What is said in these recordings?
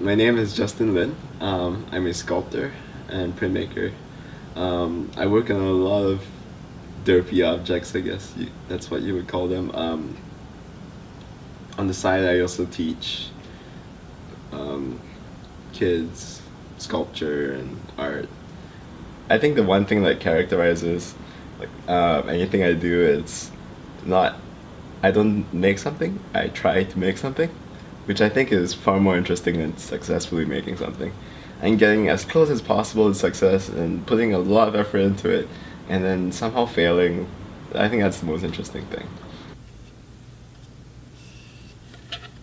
My name is Justin Lin. I'm a sculptor and printmaker. I work on a lot of derpy objects, I guess that's what you would call them. On the side, I also teach kids sculpture and art. I think the one thing that characterizes anything I do is not I don't make something, I try to make something, which I think is far more interesting than successfully making something. And getting as close as possible to success and putting a lot of effort into it and then somehow failing, I think that's the most interesting thing.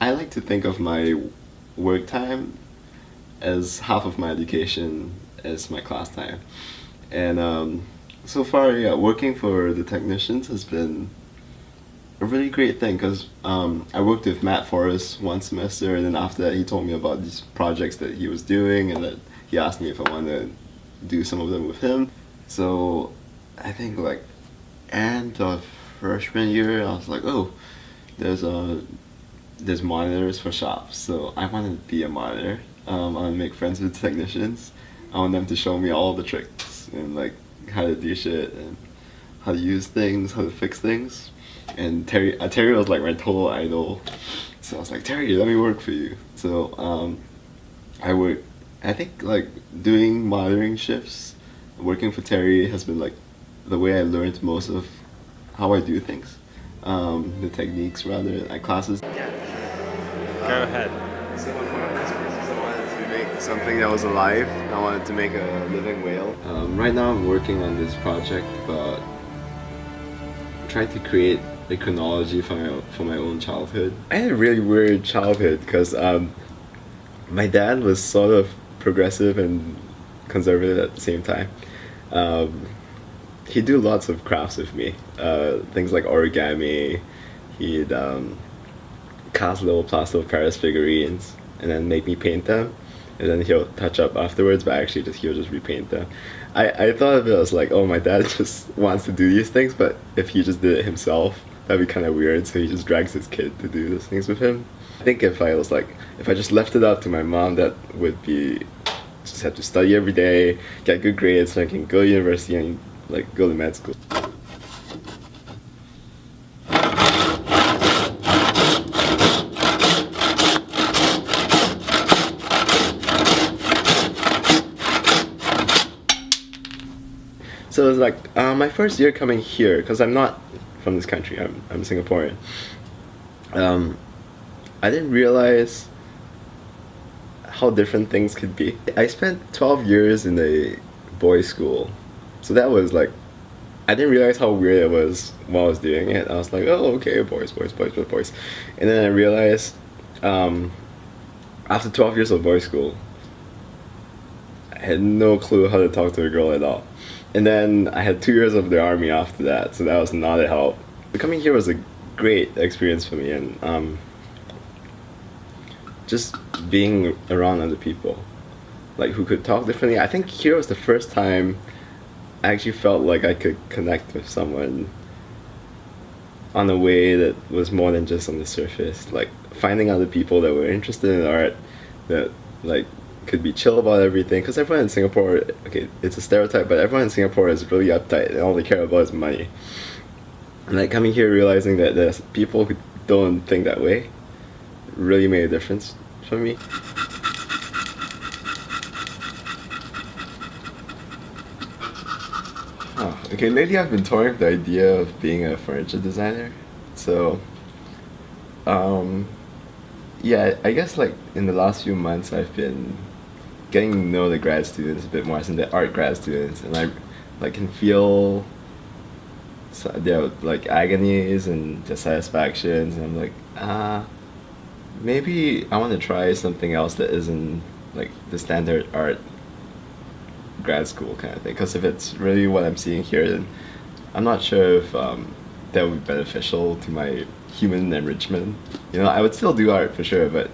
I like to think of my work time as half of my education as my class time. And so far, yeah, working for the technicians has been a really great thing because I worked with Matt Forrest one semester, and then after that he told me about these projects that he was doing, and that he asked me if I wanted to do some of them with him. So I think like end of freshman year, I was like, oh, there's monitors for shops, so I want to be a monitor. I want to make friends with technicians. I want them to show me all the tricks and like how to do shit and how to use things, how to fix things. And Terry was like my total idol, so I was like, Terry, let me work for you. So I think like doing monitoring shifts, working for Terry has been like the way I learned most of how I do things, the techniques rather, like classes. Go ahead. So one of my aspirations, I wanted to make something that was alive. I wanted to make a living whale. Right now I'm working on this project about trying to create a chronology for my own childhood. I had a really weird childhood because my dad was sort of progressive and conservative at the same time. He'd do lots of crafts with me, things like origami. He'd cast little plaster of Paris figurines and then make me paint them, and then he'll touch up afterwards, but actually he'll just repaint them. I thought of it as like, oh, my dad just wants to do these things, but if he just did it himself, that'd be kind of weird, so he just drags his kid to do those things with him. I think if I just left it up to my mom, that would be just have to study every day, get good grades so I can go to university and like go to med school. So it was like my first year coming here, because I'm not from this country, I'm Singaporean. I didn't realize how different things could be. I spent 12 years in a boys' school, so that was like, I didn't realize how weird it was while I was doing it. I was like, oh, okay, boys. And then I realized after 12 years of boys' school, I had no clue how to talk to a girl at all. And then I had 2 years of the army after that, so that was not a help. Coming here was a great experience for me, and just being around other people, like who could talk differently. I think here was the first time I actually felt like I could connect with someone on a way that was more than just on the surface. Like finding other people that were interested in art, that like could be chill about everything, because everyone in Singapore, okay, it's a stereotype, but everyone in Singapore is really uptight and all they care about is money. And like coming here realizing that there's people who don't think that way really made a difference for me. Oh, okay, lately I've been toying with the idea of being a furniture designer. So yeah, I guess like in the last few months I've been getting to know the grad students a bit more, as in the art grad students, and I like can feel their like agonies and dissatisfactions, and I'm like, maybe I want to try something else that isn't like the standard art grad school kind of thing, because if it's really what I'm seeing here, then I'm not sure if that would be beneficial to my human enrichment. You know, I would still do art for sure, but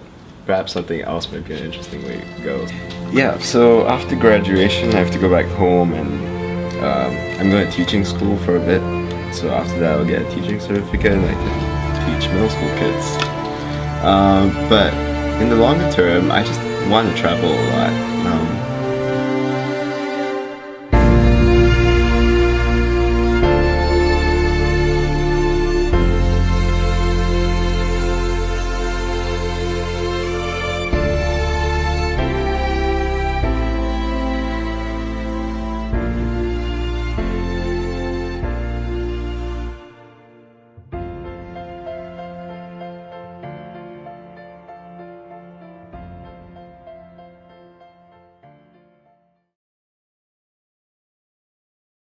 perhaps something else might be an interesting way to go. Yeah, so after graduation I have to go back home, and I'm going to teaching school for a bit. So after that I'll get a teaching certificate and I can teach middle school kids. But in the longer term, I just want to travel a lot.